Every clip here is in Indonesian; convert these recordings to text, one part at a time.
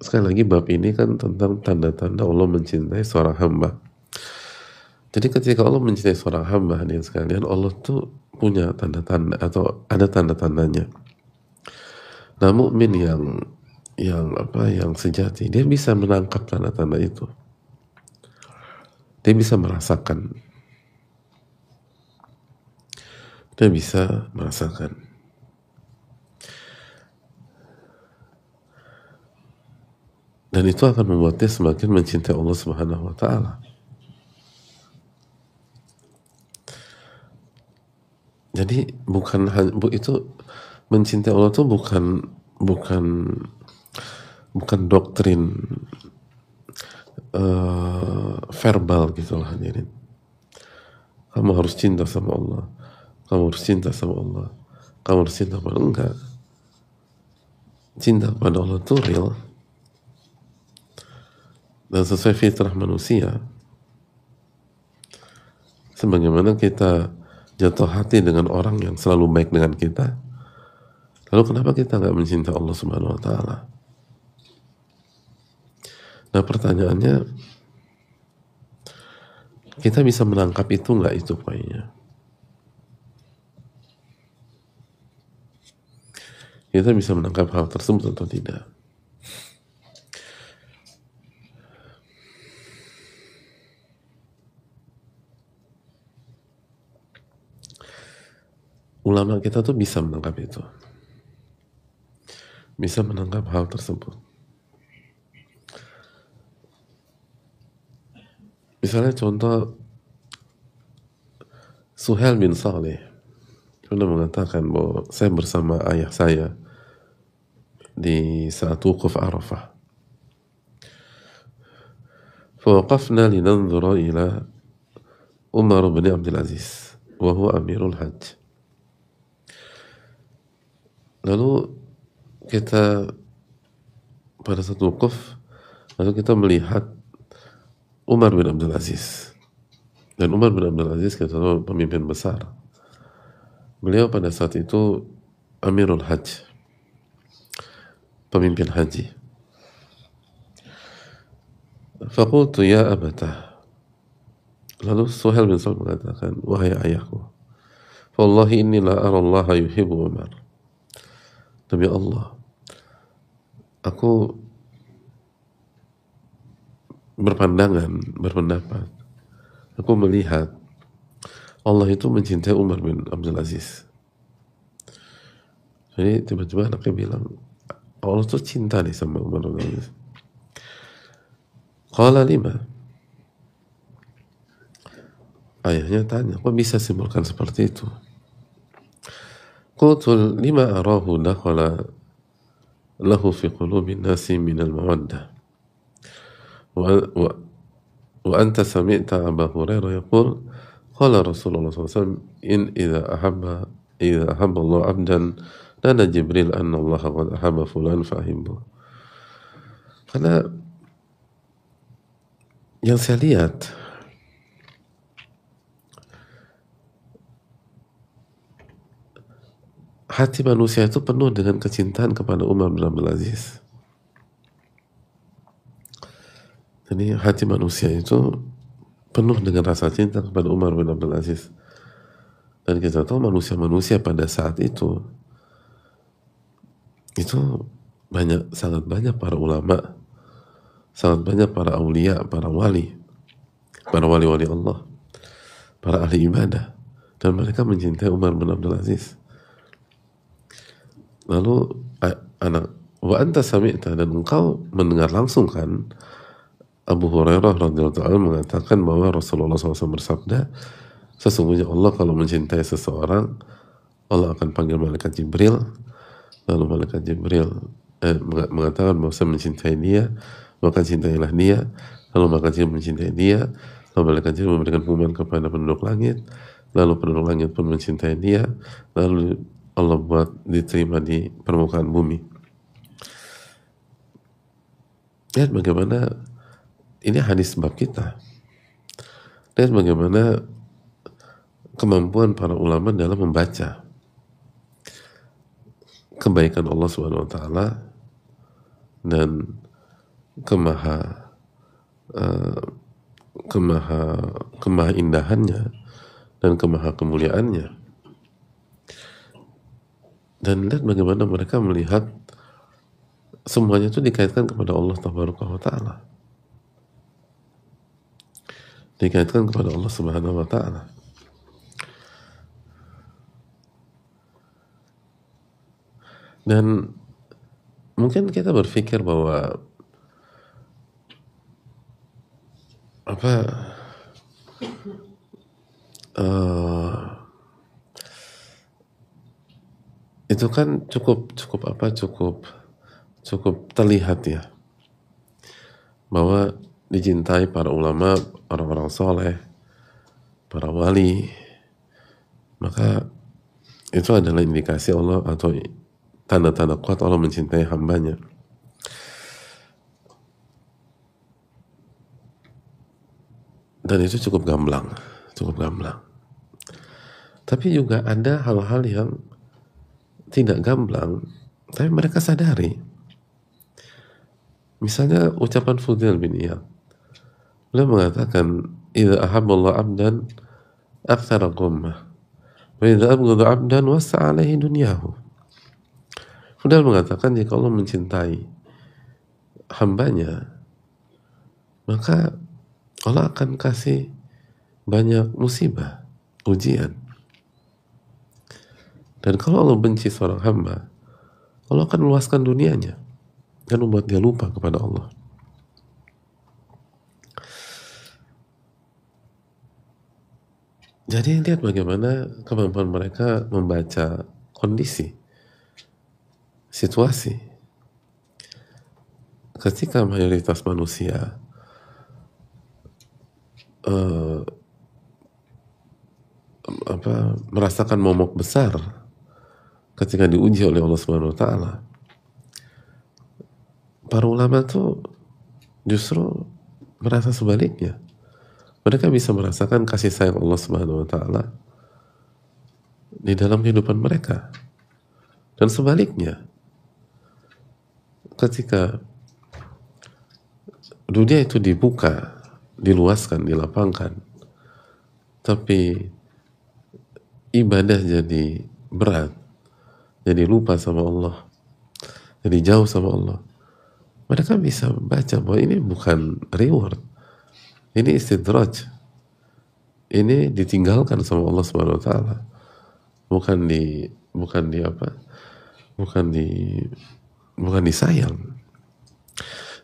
sekali lagi bab ini kan tentang tanda-tanda Allah mencintai seorang hamba. Jadi ketika Allah mencintai seorang hamba, hadirin sekalian, Allah tuh punya tanda-tanda atau ada tanda-tandanya. Nah, mukmin yang sejati, dia bisa menangkap tanda-tanda itu. Dia bisa merasakan. Dia bisa merasakan. Dan itu akan membuatnya semakin mencintai Allah Subhanahu wa taala. Jadi itu mencintai Allah itu bukan doktrin verbal gitu lah, hadirin. Kamu harus cinta sama Allah, kamu harus cinta sama Allah, kamu harus cinta pada enggak. Cinta pada Allah itu real dan sesuai fitrah manusia. Sebagaimana kita jatuh hati dengan orang yang selalu baik dengan kita, lalu kenapa kita nggak mencintai Allah Subhanahu wa taala? Nah, pertanyaannya, kita bisa menangkap itu nggak, itu poinnya. Kita bisa menangkap hal tersebut atau tidak? Ulama kita tuh bisa menangkap itu, bisa menangkap hal tersebut. Misalnya contoh, Suhail bin Saleh pernah mengatakan bahwa saya bersama ayah saya di saat wukuf Arafah. Fawaqafna linanzura ila Umar bin Abdul Aziz wa huwa amirul hajj. Lalu kita pada saat wukuf, lalu kita melihat Umar bin Abdul Aziz. Dan Umar bin Abdul Aziz kita tahu pemimpin besar. Beliau pada saat itu Amirul Hajj, pemimpin haji. Faqultu ya abatah. Lalu Suhail bin Salih mengatakan, wahai ayahku, wallahi inni la ara Allah yuhibbu Umar. Demi Allah, aku berpendapat, aku melihat Allah itu mencintai Umar bin Abdul Aziz. Jadi tiba-tiba anaknya bilang, Allah tuh cinta nih sama Umar bin Abdul Aziz. Qala lima. Ayahnya tanya, kok bisa simpulkan seperti itu? Qultu lima arahu dakhala lahu fi qulubin nasi minal mawaddah. Wa anta sami'ta Abu Hurairah yaqul qala Rasulullah SAW idza ahabba Allah 'abdan nada Jibril anna Allah qad ahabba fulan fahimbu. Karena yang saya lihat, hati manusia itu penuh dengan kecintaan kepada Umar bin Abdul Aziz. Jadi hati manusia itu penuh dengan rasa cinta kepada Umar bin Abdul Aziz. Dan kita tahu manusia-manusia pada saat itu sangat banyak para ulama, sangat banyak para aulia, para wali Allah, para ahli ibadah, dan mereka mencintai Umar bin Abdul Aziz. Lalu wa anta sami'ta, dan engkau mendengar langsung kan Abu Hurairah radhiyallahu anhu mengatakan bahwa Rasulullah SAW bersabda, sesungguhnya Allah kalau mencintai seseorang, Allah akan panggil malaikat Jibril, lalu malaikat Jibril mengatakan bahwa saya mencintai dia, maka cintailah dia, lalu malaikat Jibril mencintai dia, lalu malaikat Jibril memberikan pengumuman kepada penduduk langit, lalu penduduk langit pun mencintai dia, lalu Allah buat diterima di permukaan bumi. Lihat bagaimana ini hadis bab kita. Lihat bagaimana kemampuan para ulama dalam membaca kebaikan Allah Subhanahu wa taala dan kemaha eh, kemaha indahannya dan kemaha kemuliaannya. Dan lihat bagaimana mereka melihat semuanya itu dikaitkan kepada Allah Tabaraka wa Ta'ala, dikaitkan kepada Allah Subhanahu wa Ta'ala. Dan mungkin kita berpikir bahwa itu kan cukup terlihat ya, bahwa dicintai para ulama, orang-orang soleh, para wali, maka itu adalah indikasi Allah atau tanda-tanda kuat Allah mencintai hambanya. Dan itu cukup gamblang. Tapi juga ada hal-hal yang tidak gamblang, tapi mereka sadari. Misalnya ucapan Fudail bin Iyad, beliau mengatakan, "Idza ahabballahu 'abdan aktsara ghammah, wa idza abghadha 'abdan wasa' 'alaihi dunyahu." Fudail mengatakan, jika Allah mencintai hambanya, maka Allah akan kasih banyak musibah, ujian. Dan kalau Allah benci seorang hamba, Allah akan meluaskan dunianya dan membuat dia lupa kepada Allah. Jadi lihat bagaimana kemampuan mereka membaca kondisi, situasi. Ketika mayoritas manusia merasakan momok besar ketika diuji oleh Allah Subhanahu wa Ta'ala, para ulama tuh justru merasa sebaliknya. Mereka bisa merasakan kasih sayang Allah Subhanahu wa Ta'ala di dalam kehidupan mereka. Dan sebaliknya, ketika dunia itu dibuka, diluaskan, dilapangkan, tapi ibadah jadi berat, jadi lupa sama Allah, jadi jauh sama Allah, mereka bisa baca bahwa ini bukan reward, ini istidraj, ini ditinggalkan sama Allah Subhanahu wa Ta'ala, bukan disayang.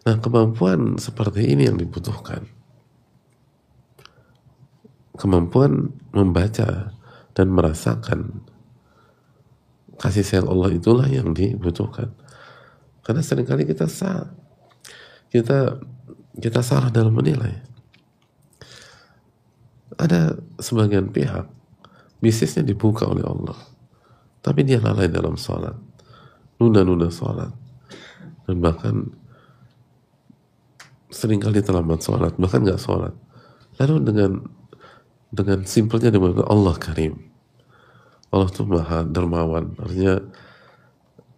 Nah, kemampuan seperti ini yang dibutuhkan, kemampuan membaca dan merasakan kasih sayang Allah, itulah yang dibutuhkan. Karena seringkali kita salah dalam menilai. Ada sebagian pihak bisnisnya dibuka oleh Allah, tapi dia lalai dalam sholat, nunda sholat, dan bahkan seringkali terlambat sholat, bahkan nggak sholat. Lalu dengan simpelnya dimana Allah Karim, Allah tuh maha dermawan, artinya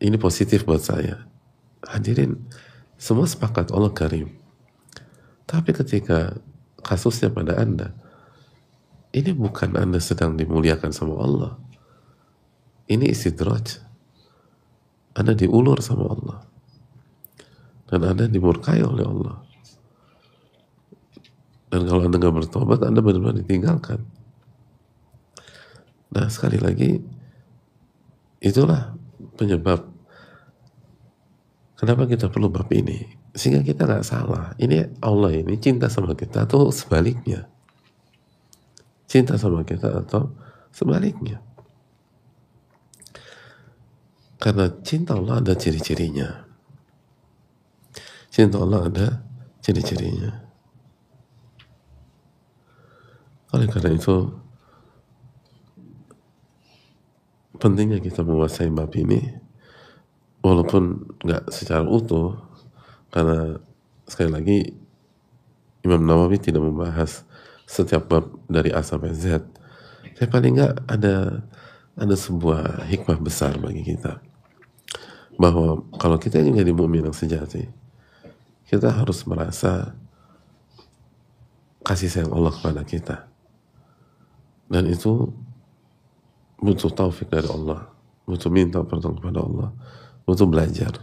ini positif buat saya. Hadirin, semua sepakat Allah Karim. Tapi ketika kasusnya pada Anda, ini bukan Anda sedang dimuliakan sama Allah, ini istidraj. Anda diulur sama Allah, dan Anda dimurkai oleh Allah. Dan kalau Anda nggak bertobat, Anda benar-benar ditinggalkan. Nah, sekali lagi, itulah penyebab kenapa kita perlu bab ini, sehingga kita nggak salah. Ini Allah ini cinta sama kita atau sebaliknya? Cinta sama kita atau sebaliknya? Karena cinta Allah ada ciri-cirinya. Cinta Allah ada ciri-cirinya. Oleh karena itu, pentingnya kita menguasai bab ini, walaupun nggak secara utuh, karena sekali lagi Imam Nawawi tidak membahas setiap bab dari A sampai Z. Tapi paling nggak ada sebuah hikmah besar bagi kita, bahwa kalau kita ingin jadi mukmin yang sejati, kita harus merasa kasih sayang Allah kepada kita, dan itu butuh taufik dari Allah, butuh minta pertolongan kepada Allah, butuh belajar,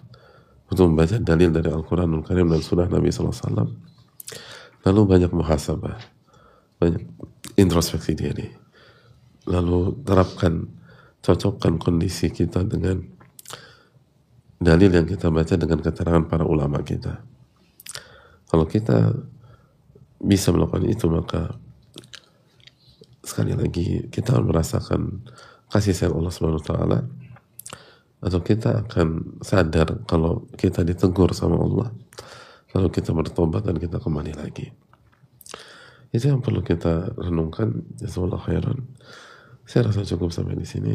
butuh membaca dalil dari Al-Quranul Karim dan Sunnah Nabi SAW, lalu banyak muhasabah, banyak introspeksi diri, lalu terapkan, cocokkan kondisi kita dengan dalil yang kita baca dengan keterangan para ulama kita. Kalau kita bisa melakukan itu, maka sekali lagi kita merasakan kasih sayang Allah Subhanahu wa taala, atau kita akan sadar kalau kita ditegur sama Allah, lalu kita bertobat dan kita kembali lagi. Itu yang perlu kita renungkan. Jazakallahu khairan. Saya rasa cukup sampai di sini.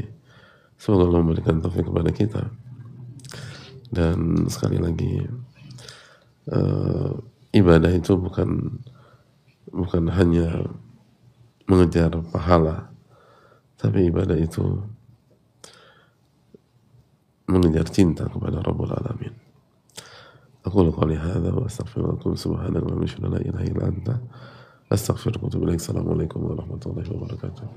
Semoga Allah memberikan taufik kepada kita. Dan sekali lagi, ibadah itu bukan hanya mengejar pahala, tapi ibadah itu mengejar cinta kepada Rabbul Alamin. Aku qouli hadza wa astaghfirullaha subhanaka wa la ilaha illa anta astaghfiruka wa atubu ilaik. Assalamualaikum warahmatullahi wabarakatuh.